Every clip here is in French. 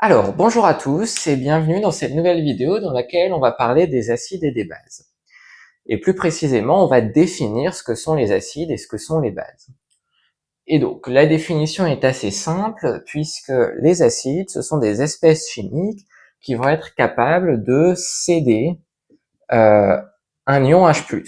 Alors, bonjour à tous et bienvenue dans cette nouvelle vidéo dans laquelle on va parler des acides et des bases. Et plus précisément, on va définir ce que sont les acides et ce que sont les bases. Et donc, la définition est assez simple puisque les acides, ce sont des espèces chimiques qui vont être capables de céder un ion H+.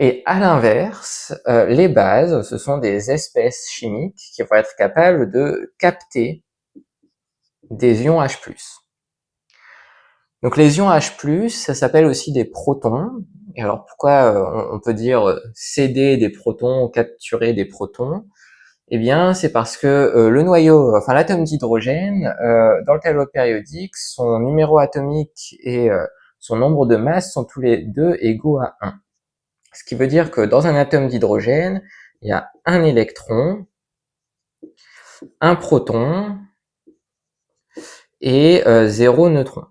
Et à l'inverse, les bases, ce sont des espèces chimiques qui vont être capables de capter des ions H+. Donc les ions H+, ça s'appelle aussi des protons. Et alors pourquoi on peut dire céder des protons, capturer des protons? Eh bien, c'est parce que le noyau, enfin l'atome d'hydrogène, dans le tableau périodique, son numéro atomique et son nombre de masses sont tous les deux égaux à 1. Ce qui veut dire que dans un atome d'hydrogène, il y a un électron, un proton et 0 neutron.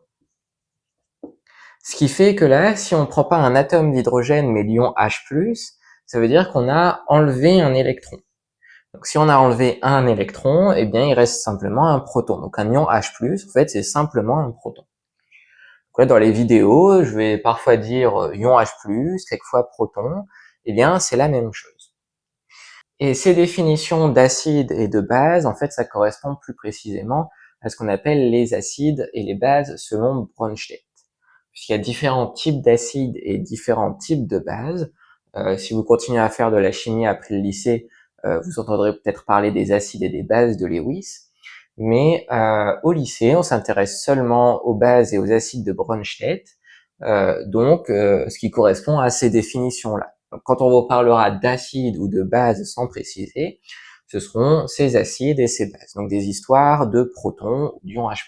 Ce qui fait que là, si on ne prend pas un atome d'hydrogène mais l'ion H+, ça veut dire qu'on a enlevé un électron. Donc si on a enlevé un électron, eh bien il reste simplement un proton. Donc un ion H+, en fait, c'est simplement un proton. Donc là, dans les vidéos, je vais parfois dire ion H+, quelquefois proton, eh bien c'est la même chose. Et ces définitions d'acides et de bases, en fait, ça correspond plus précisément à ce qu'on appelle les acides et les bases selon Bronsted. Puisqu'il y a différents types d'acides et différents types de bases. Si vous continuez à faire de la chimie après le lycée, vous entendrez peut-être parler des acides et des bases de Lewis. Mais au lycée, on s'intéresse seulement aux bases et aux acides de Bronsted, ce qui correspond à ces définitions-là. Donc, quand on vous parlera d'acides ou de bases sans préciser, ce seront ces acides et ces bases, donc des histoires de protons ou d'ions H+.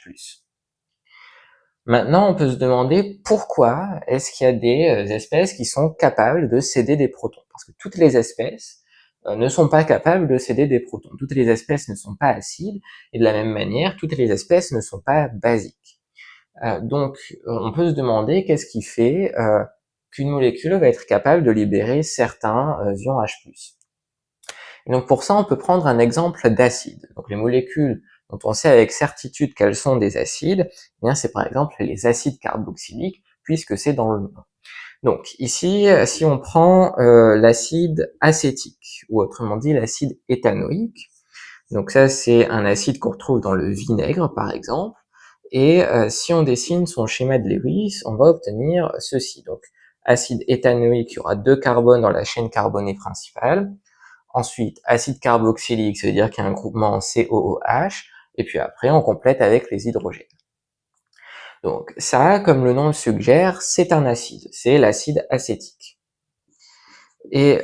Maintenant, on peut se demander pourquoi est-ce qu'il y a des espèces qui sont capables de céder des protons. Parce que toutes les espèces ne sont pas capables de céder des protons. Toutes les espèces ne sont pas acides, et de la même manière, toutes les espèces ne sont pas basiques. On peut se demander qu'est-ce qui fait qu'une molécule va être capable de libérer certains ions H+. Et donc pour ça, on peut prendre un exemple d'acide. Donc les molécules dont on sait avec certitude qu'elles sont des acides, eh bien c'est par exemple les acides carboxyliques, puisque c'est dans le nom. Donc ici, si on prend l'acide acétique, ou autrement dit l'acide éthanoïque, donc ça c'est un acide qu'on retrouve dans le vinaigre par exemple, et si on dessine son schéma de Lewis, on va obtenir ceci. Donc acide éthanoïque, il y aura 2 carbones dans la chaîne carbonée principale. Ensuite, acide carboxylique, ça veut dire qu'il y a un groupement en COOH, et puis après on complète avec les hydrogènes. Donc ça, comme le nom le suggère, c'est un acide, c'est l'acide acétique. Et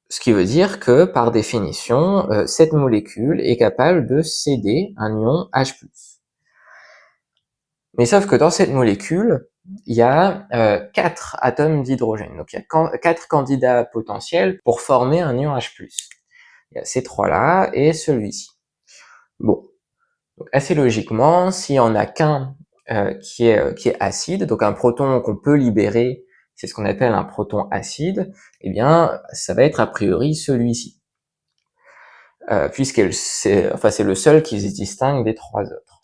ce qui veut dire que, par définition, cette molécule est capable de céder un ion H+. Mais sauf que dans cette molécule, il y a 4 atomes d'hydrogène. Donc il y a 4 candidats potentiels pour former un ion H+. Il y a ces trois-là et celui-ci. Bon, donc assez logiquement, s'il y en a qu'un qui est acide, donc un proton qu'on peut libérer, c'est ce qu'on appelle un proton acide, eh bien ça va être a priori celui-ci, puisque c'est le seul qui se distingue des trois autres.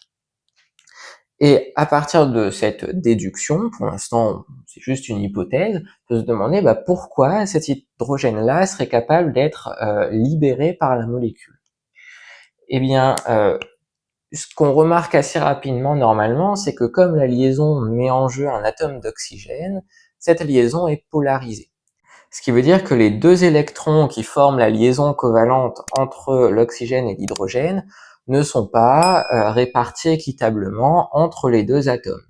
Et à partir de cette déduction, pour l'instant c'est juste une hypothèse, on peut se demander pourquoi cet hydrogène-là serait capable d'être libéré par la molécule. Eh bien, ce qu'on remarque assez rapidement normalement, c'est que comme la liaison met en jeu un atome d'oxygène, cette liaison est polarisée. Ce qui veut dire que les deux électrons qui forment la liaison covalente entre l'oxygène et l'hydrogène ne sont pas répartis équitablement entre les deux atomes.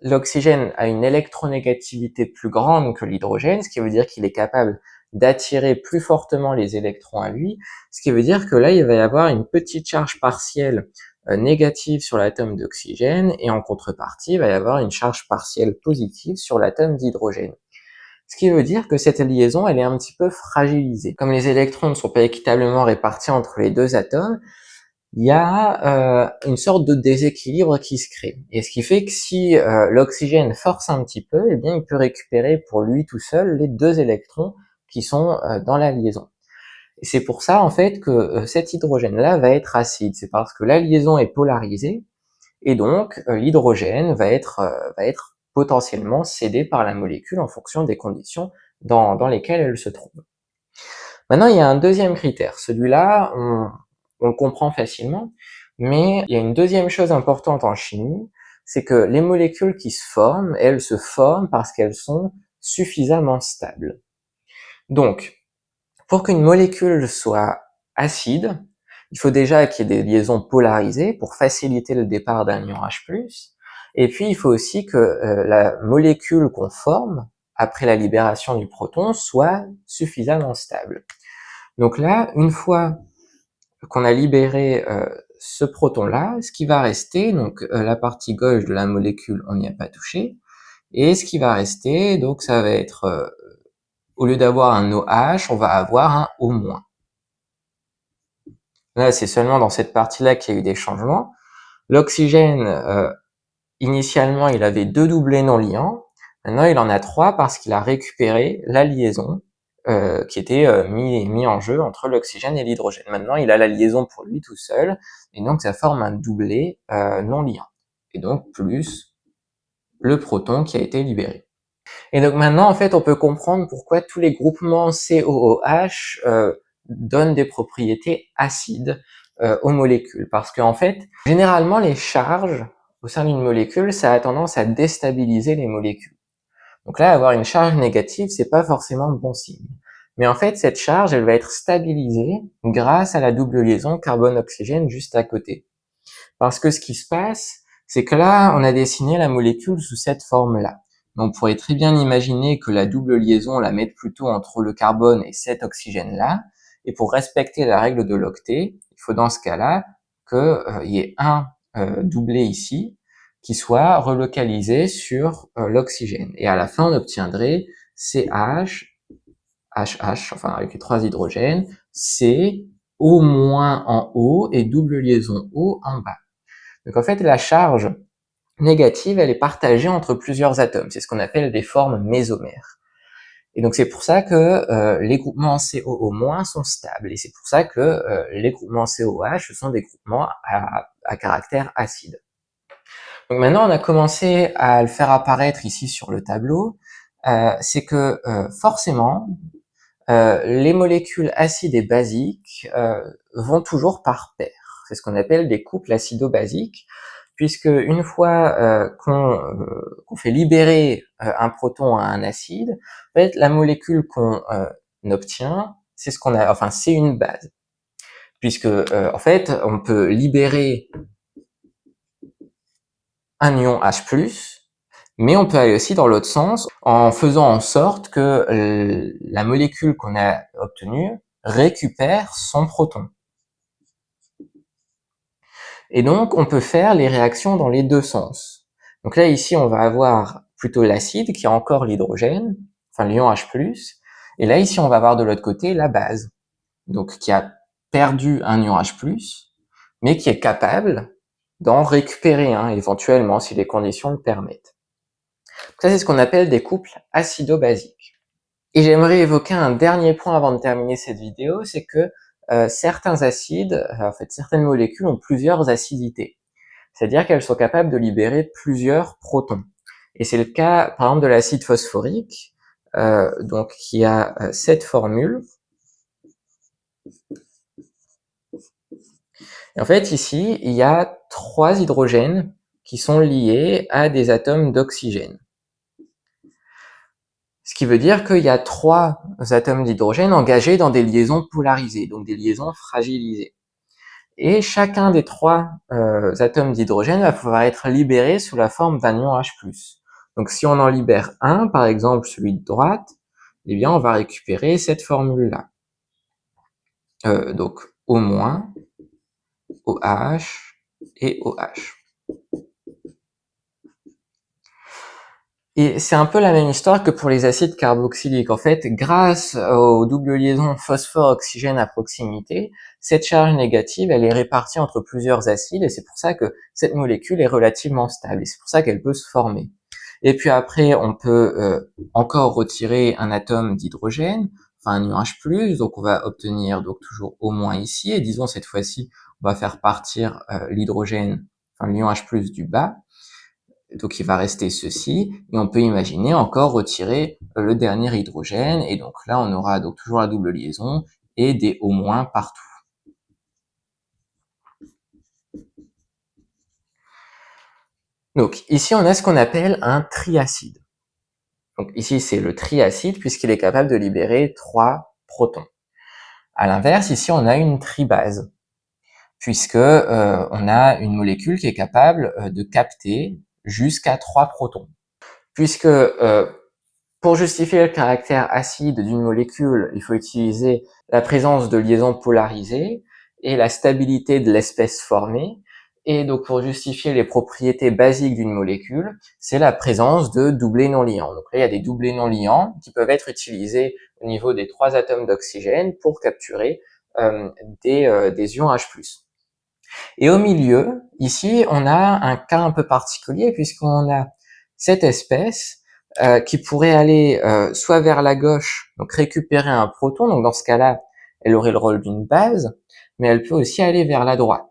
L'oxygène a une électronégativité plus grande que l'hydrogène, ce qui veut dire qu'il est capable d'attirer plus fortement les électrons à lui, ce qui veut dire que là, il va y avoir une petite charge partielle négative sur l'atome d'oxygène, et en contrepartie, il va y avoir une charge partielle positive sur l'atome d'hydrogène. Ce qui veut dire que cette liaison, elle est un petit peu fragilisée. Comme les électrons ne sont pas équitablement répartis entre les deux atomes, il y a une sorte de déséquilibre qui se crée. Et ce qui fait que si l'oxygène force un petit peu, eh bien il peut récupérer pour lui tout seul les deux électrons qui sont dans la liaison. Et c'est pour ça, en fait, que cet hydrogène-là va être acide. C'est parce que la liaison est polarisée, et donc l'hydrogène va être potentiellement cédé par la molécule en fonction des conditions dans lesquelles elle se trouve. Maintenant, il y a un deuxième critère. Celui-là, on le comprend facilement, mais il y a une deuxième chose importante en chimie, c'est que les molécules qui se forment, elles se forment parce qu'elles sont suffisamment stables. Donc, pour qu'une molécule soit acide, il faut déjà qu'il y ait des liaisons polarisées pour faciliter le départ d'un ion H+, et puis il faut aussi que la molécule qu'on forme, après la libération du proton, soit suffisamment stable. Donc là, une fois qu'on a libéré ce proton-là, ce qui va rester, donc la partie gauche de la molécule, on n'y a pas touché, et ce qui va rester, donc ça va être, au lieu d'avoir un OH, on va avoir un O-. Là, c'est seulement dans cette partie-là qu'il y a eu des changements. L'oxygène, initialement, il avait 2 doublés non liants. Maintenant, il en a 3 parce qu'il a récupéré la liaison qui était mis en jeu entre l'oxygène et l'hydrogène. Maintenant, il a la liaison pour lui tout seul, et donc ça forme un doublé non liant. Et donc, plus le proton qui a été libéré. Et donc maintenant, en fait, on peut comprendre pourquoi tous les groupements COOH donnent des propriétés acides aux molécules. Parce qu'en fait, généralement, les charges au sein d'une molécule, ça a tendance à déstabiliser les molécules. Donc là, avoir une charge négative, c'est pas forcément le bon signe. Mais en fait, cette charge, elle va être stabilisée grâce à la double liaison carbone-oxygène juste à côté. Parce que ce qui se passe, c'est que là, on a dessiné la molécule sous cette forme-là. On pourrait très bien imaginer que la double liaison, on la mette plutôt entre le carbone et cet oxygène-là. Et pour respecter la règle de l'octet, il faut dans ce cas-là qu'il y ait un doublé ici qui soit relocalisé sur l'oxygène. Et à la fin, on obtiendrait CH, HH, enfin avec les 3 hydrogènes, C, O- en haut et double liaison O en bas. Donc en fait, la charge négative, elle est partagée entre plusieurs atomes. C'est ce qu'on appelle des formes mésomères. Et donc c'est pour ça que les groupements COO- sont stables. Et c'est pour ça que les groupements COH sont des groupements à caractère acide. Donc maintenant, on a commencé à le faire apparaître ici sur le tableau. C'est que forcément, les molécules acides et basiques vont toujours par paire. C'est ce qu'on appelle des couples acido-basiques, puisque une fois qu'on fait libérer un proton à un acide, en fait, la molécule qu'on obtient, c'est ce qu'on a, enfin, c'est une base, puisque en fait, on peut libérer un ion H+, mais on peut aller aussi dans l'autre sens en faisant en sorte que la molécule qu'on a obtenue récupère son proton. Et donc, on peut faire les réactions dans les deux sens. Donc là, ici, on va avoir plutôt l'acide qui a encore l'hydrogène, enfin l'ion H+, et là, ici, on va avoir de l'autre côté la base, donc qui a perdu un ion H+, mais qui est capable d'en récupérer un, éventuellement, si les conditions le permettent. Donc ça, c'est ce qu'on appelle des couples acido-basiques. Et j'aimerais évoquer un dernier point avant de terminer cette vidéo, c'est que certains acides, en fait, certaines molécules ont plusieurs acidités. C'est-à-dire qu'elles sont capables de libérer plusieurs protons. Et c'est le cas, par exemple, de l'acide phosphorique, donc qui a cette formule. Et en fait, ici, il y a 3 hydrogènes qui sont liés à des atomes d'oxygène. Ce qui veut dire qu'il y a 3 atomes d'hydrogène engagés dans des liaisons polarisées, donc des liaisons fragilisées. Et chacun des 3 atomes d'hydrogène va pouvoir être libéré sous la forme d'un ion H+. Donc si on en libère un, par exemple celui de droite, eh bien on va récupérer cette formule-là. Donc O-, OH et OH. Et c'est un peu la même histoire que pour les acides carboxyliques. En fait, grâce aux doubles liaisons phosphore-oxygène à proximité, cette charge négative, elle est répartie entre plusieurs acides, et c'est pour ça que cette molécule est relativement stable, et c'est pour ça qu'elle peut se former. Et puis après, on peut encore retirer un atome d'hydrogène, enfin un ion H+, donc on va obtenir donc toujours au moins ici, et disons cette fois-ci, on va faire partir l'hydrogène, enfin l'ion H+ du bas, donc il va rester ceci, et on peut imaginer encore retirer le dernier hydrogène, et donc là on aura donc toujours la double liaison, et des au- partout. Donc ici on a ce qu'on appelle un triacide. Donc ici c'est le triacide puisqu'il est capable de libérer 3 protons. À l'inverse, ici on a une tribase, puisque on a une molécule qui est capable de capter jusqu'à 3 protons. Puisque pour justifier le caractère acide d'une molécule, il faut utiliser la présence de liaisons polarisées et la stabilité de l'espèce formée. Et donc pour justifier les propriétés basiques d'une molécule, c'est la présence de doublés non liants. Donc là, il y a des doublés non liants qui peuvent être utilisés au niveau des 3 atomes d'oxygène pour capturer des ions H+. Et au milieu, ici, on a un cas un peu particulier puisqu'on a cette espèce qui pourrait aller soit vers la gauche, donc récupérer un proton, donc dans ce cas-là, elle aurait le rôle d'une base, mais elle peut aussi aller vers la droite.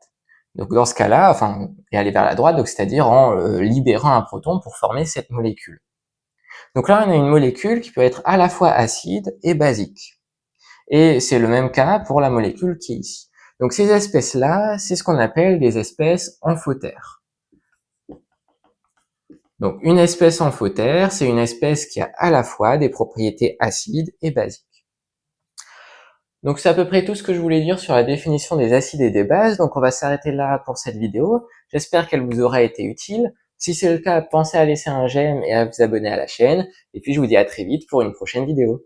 Donc dans ce cas-là, enfin, et aller vers la droite, donc c'est-à-dire en libérant un proton pour former cette molécule. Donc là, on a une molécule qui peut être à la fois acide et basique. Et c'est le même cas pour la molécule qui est ici. Donc ces espèces-là, c'est ce qu'on appelle des espèces amphotères. Donc une espèce amphotère, c'est une espèce qui a à la fois des propriétés acides et basiques. Donc c'est à peu près tout ce que je voulais dire sur la définition des acides et des bases, donc on va s'arrêter là pour cette vidéo. J'espère qu'elle vous aura été utile. Si c'est le cas, pensez à laisser un j'aime et à vous abonner à la chaîne, et puis je vous dis à très vite pour une prochaine vidéo.